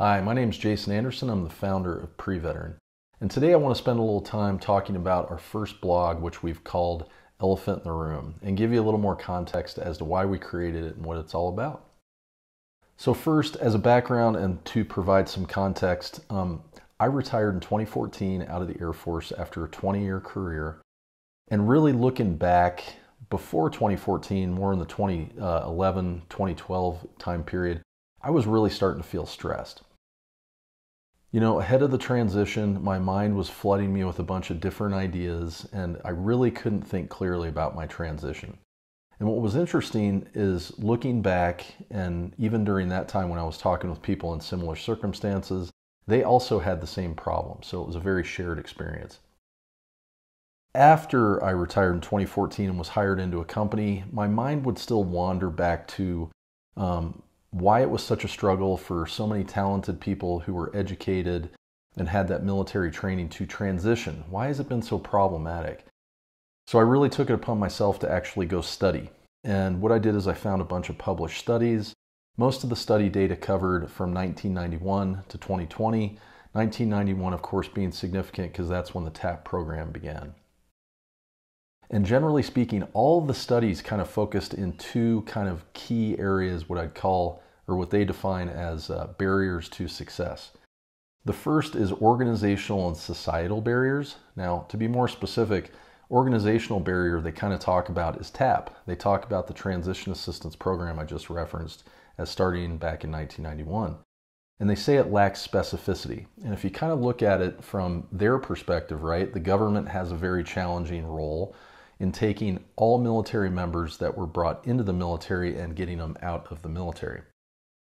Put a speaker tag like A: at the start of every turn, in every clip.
A: Hi, my name is Jason Anderson. I'm the founder of PreVeteran. And today I want to spend a little time talking about our first blog, which we've called Elephant in the Room, and give you a little more context as to why we created it and what it's all about. So first, as a background and to provide some context, I retired in 2014 out of the Air Force after a 20-year career. And really looking back before 2014, more in the 2011, 2012 time period, I was really starting to feel stressed. You know, ahead of the transition, my mind was flooding me with a bunch of different ideas, and I really couldn't think clearly about my transition. And what was interesting is looking back, and even during that time when I was talking with people in similar circumstances, they also had the same problem. So it was a very shared experience. After I retired in 2014 and was hired into a company, my mind would still wander back to why it was such a struggle for so many talented people who were educated and had that military training to transition. Why has it been so problematic? So I really took it upon myself to actually go study. And what I did is I found a bunch of published studies. Most of the study data covered from 1991 to 2020. 1991, of course, being significant because that's when the TAP program began. And generally speaking, all of the studies kind of focused in two kind of key areas, what I'd call, or what they define as barriers to success. The first is organizational and societal barriers. Now, to be more specific, organizational barrier they kind of talk about is TAP. They talk about the Transition Assistance Program I just referenced as starting back in 1991. And they say it lacks specificity. And if you kind of look at it from their perspective, right, the government has a very challenging role in taking all military members that were brought into the military and getting them out of the military.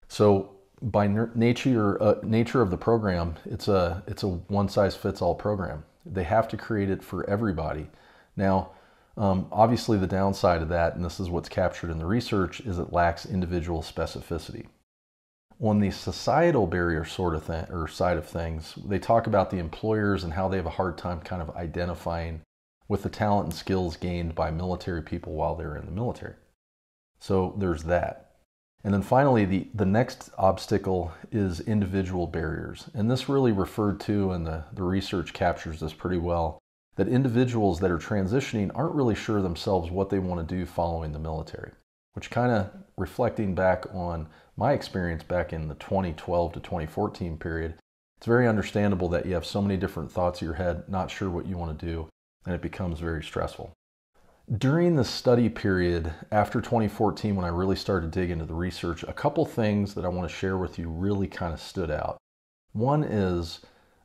A: So by nature of the program, it's a one-size-fits-all program. They have to create it for everybody. Now, obviously the downside of that, and this is what's captured in the research, is it lacks individual specificity. On the societal barrier sort of thing, or side of things, they talk about the employers and how they have a hard time kind of identifying with the talent and skills gained by military people while they're in the military. So there's that. And then finally, the next obstacle is individual barriers. And this really referred to, and the research captures this pretty well, that individuals that are transitioning aren't really sure themselves what they want to do following the military, which kind of reflecting back on my experience back in the 2012 to 2014 period, it's very understandable that you have so many different thoughts in your head, not sure what you want to do, and it becomes very stressful. During the study period after 2014, when I really started to dig into the research, a couple things that I want to share with you really kind of stood out. One is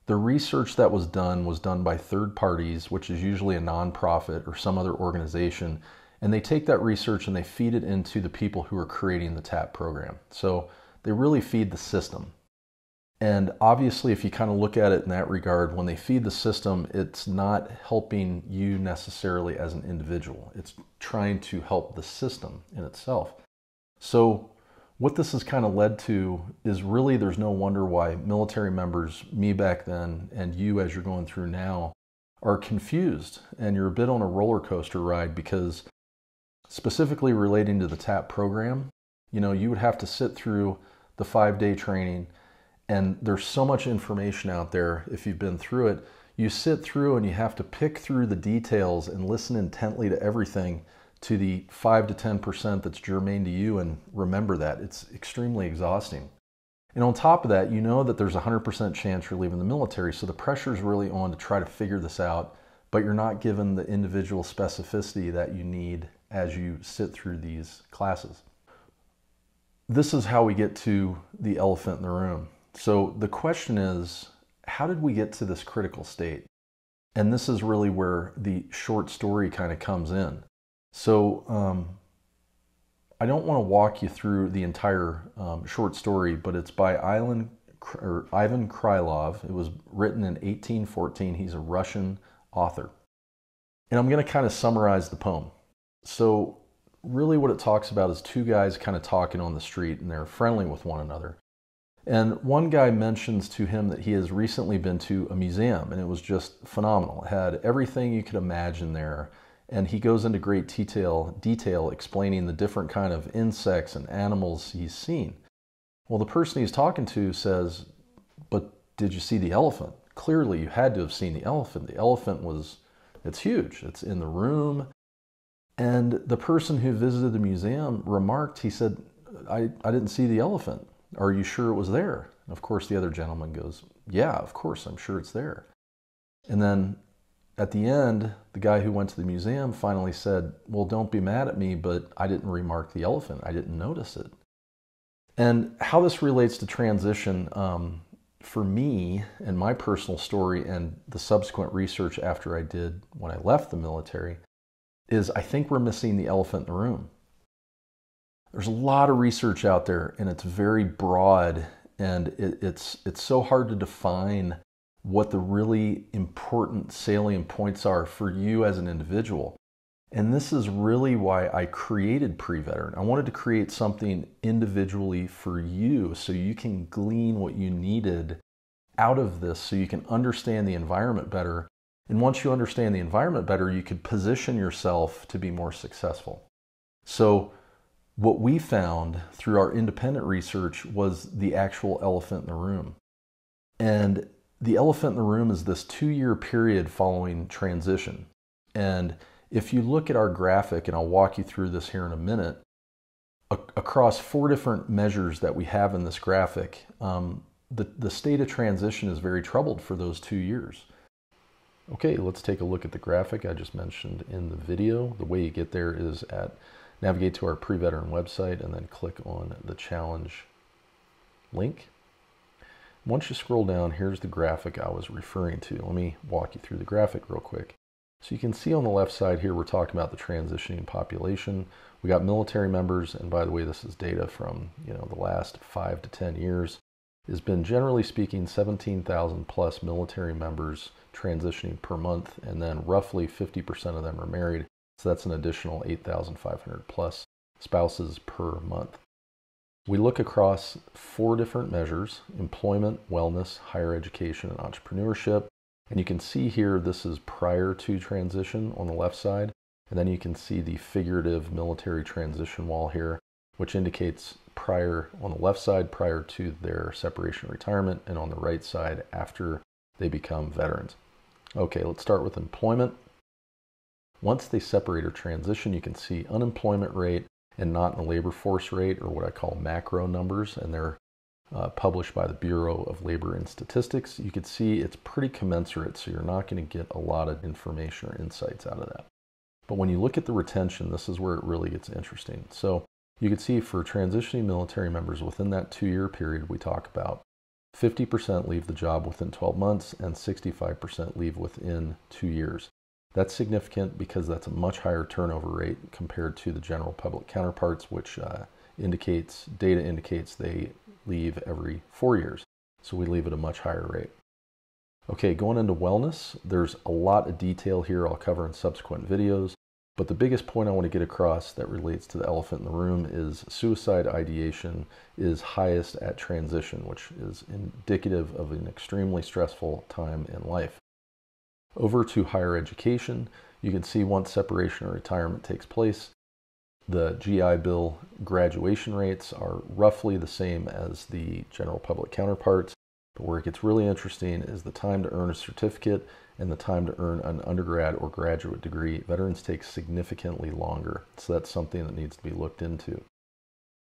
A: the research that was done by third parties, which is usually a nonprofit or some other organization, and they take that research and they feed it into the people who are creating the TAP program. So they really feed the system. And obviously, if you kind of look at it in that regard, when they feed the system, it's not helping you necessarily as an individual. It's trying to help the system in itself. So what this has kind of led to is really there's no wonder why military members, me back then, and you as you're going through now, are confused. And you're a bit on a roller coaster ride because specifically relating to the TAP program, you know, you would have to sit through the 5-day training. And there's so much information out there. If you've been through it, you sit through and you have to pick through the details and listen intently to everything to the 5 to 10% that's germane to you, and remember that. It's extremely exhausting. And on top of that, you know that there's a 100% chance you're leaving the military, so the pressure's really on to try to figure this out, but you're not given the individual specificity that you need as you sit through these classes. This is how we get to the elephant in the room. So the question is, how did we get to this critical state? And this is really where the short story kind of comes in. So I don't want to walk you through the entire short story, but it's by Ivan Krylov. It was written in 1814. He's a Russian author. And I'm going to kind of summarize the poem. So really what it talks about is two guys kind of talking on the street, and they're friendly with one another. And one guy mentions to him that he has recently been to a museum, and it was just phenomenal. It had everything you could imagine there. And he goes into great detail explaining the different kind of insects and animals he's seen. Well, the person he's talking to says, did you see the elephant? Clearly you had to have seen the elephant. The elephant it's huge. It's in the room. And the person who visited the museum remarked, he said, I didn't see the elephant. Are you sure it was there? And of course, the other gentleman goes, yeah, of course, I'm sure it's there. And then at the end, the guy who went to the museum finally said, well, don't be mad at me, but I didn't remark the elephant. I didn't notice it. And how this relates to transition, for me and my personal story and the subsequent research after I did when I left the military, is I think we're missing the elephant in the room. There's a lot of research out there, and it's very broad, and it's so hard to define what the really important salient points are for you as an individual. And this is really why I created PreVeteran. I wanted to create something individually for you so you can glean what you needed out of this so you can understand the environment better. And once you understand the environment better, you could position yourself to be more successful. So what we found through our independent research was the actual elephant in the room. And the elephant in the room is this 2-year period following transition. And if you look at our graphic, and I'll walk you through this here in a minute, across 4 different measures that we have in this graphic, the state of transition is very troubled for those 2 years. Okay, let's take a look at the graphic I just mentioned in the video. The way you get there is navigate to our PreVeteran website and then click on the challenge link. Once you scroll down, here's the graphic I was referring to. Let me walk you through the graphic real quick. So you can see on the left side here, we're talking about the transitioning population. We got military members, and by the way, this is data from the last 5 to 10 years. Has been, generally speaking, 17,000 plus military members transitioning per month, and then roughly 50% of them are married. So that's an additional 8,500 plus spouses per month. We look across 4 different measures: employment, wellness, higher education, and entrepreneurship. And you can see here, this is prior to transition on the left side. And then you can see the figurative military transition wall here, which indicates prior on the left side, prior to their separation and retirement, and on the right side, after they become veterans. Okay, let's start with employment. Once they separate or transition, you can see unemployment rate and not in the labor force rate, or what I call macro numbers, and they're published by the Bureau of Labor and Statistics. You can see it's pretty commensurate, so you're not going to get a lot of information or insights out of that. But when you look at the retention, this is where it really gets interesting. So you can see for transitioning military members within that 2-year period we talk about, 50% leave the job within 12 months and 65% leave within 2 years. That's significant because that's a much higher turnover rate compared to the general public counterparts, which data indicates they leave every 4 years. So we leave at a much higher rate. Okay, going into wellness, there's a lot of detail here I'll cover in subsequent videos, but the biggest point I want to get across that relates to the elephant in the room is suicide ideation is highest at transition, which is indicative of an extremely stressful time in life. Over to higher education, you can see once separation or retirement takes place, the GI Bill graduation rates are roughly the same as the general public counterparts, but where it gets really interesting is the time to earn a certificate and the time to earn an undergrad or graduate degree. Veterans take significantly longer, so that's something that needs to be looked into.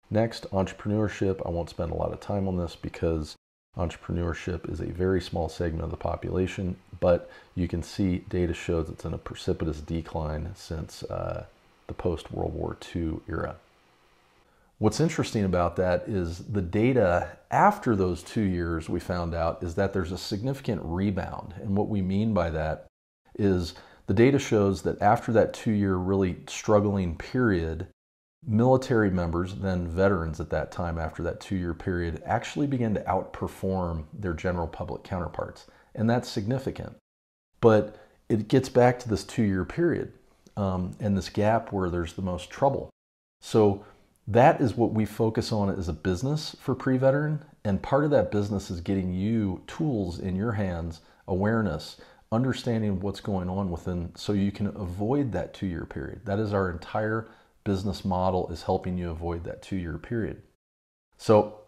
A: Next, entrepreneurship. I won't spend a lot of time on this because entrepreneurship is a very small segment of the population, but you can see data shows it's in a precipitous decline since the post-World War II era. What's interesting about that is the data after those 2 years we found out is that there's a significant rebound. And what we mean by that is the data shows that after that 2-year really struggling period, military members, then veterans at that time after that 2-year period, actually began to outperform their general public counterparts. And that's significant. But it gets back to this 2-year period and this gap where there's the most trouble. So that is what we focus on as a business for PreVeteran. And part of that business is getting you tools in your hands, awareness, understanding what's going on within, so you can avoid that 2-year period. That is our entire business model, is helping you avoid that 2-year period. So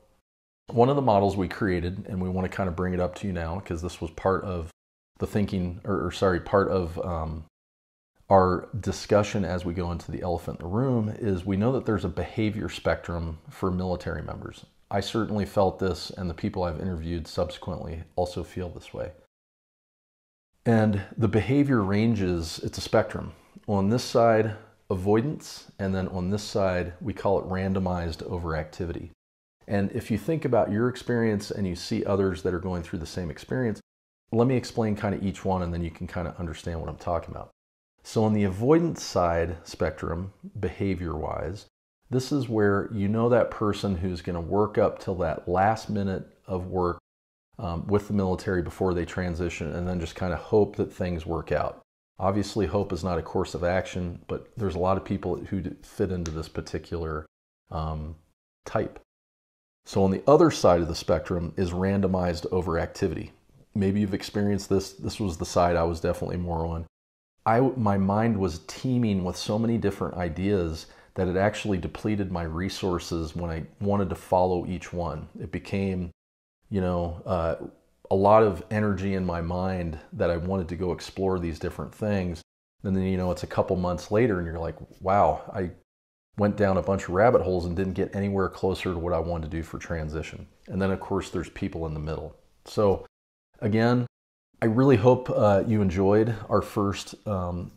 A: One of the models we created, and we want to kind of bring it up to you now because this was part of the thinking, part of our discussion as we go into the elephant in the room, is we know that there's a behavior spectrum for military members. I certainly felt this, and the people I've interviewed subsequently also feel this way. And the behavior ranges, it's a spectrum. On this side, avoidance, and then on this side, we call it randomized overactivity. And if you think about your experience and you see others that are going through the same experience, let me explain kind of each one, and then you can kind of understand what I'm talking about. So on the avoidance side spectrum, behavior-wise, this is where you know that person who's going to work up till that last minute of work with the military before they transition, and then just kind of hope that things work out. Obviously, hope is not a course of action, but there's a lot of people who fit into this particular type. So on the other side of the spectrum is randomized overactivity. Maybe you've experienced this. This was the side I was definitely more on. My mind was teeming with so many different ideas that it actually depleted my resources when I wanted to follow each one. It became, a lot of energy in my mind that I wanted to go explore these different things. And then, it's a couple months later and you're like, wow, I went down a bunch of rabbit holes and didn't get anywhere closer to what I wanted to do for transition. And then, of course, there's people in the middle. So again, I really hope you enjoyed our first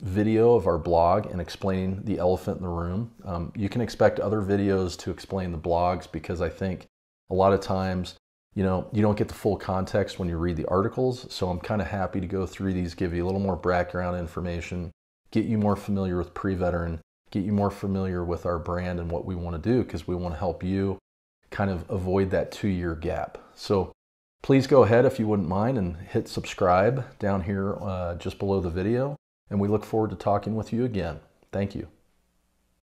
A: video of our blog and explaining the elephant in the room. You can expect other videos to explain the blogs, because I think a lot of times, you don't get the full context when you read the articles. So I'm kind of happy to go through these, give you a little more background information, get you more familiar with PreVeteran, get you more familiar with our brand and what we want to do, because we want to help you kind of avoid that 2-year gap. So please go ahead, if you wouldn't mind, and hit subscribe down here just below the video. And we look forward to talking with you again. Thank you.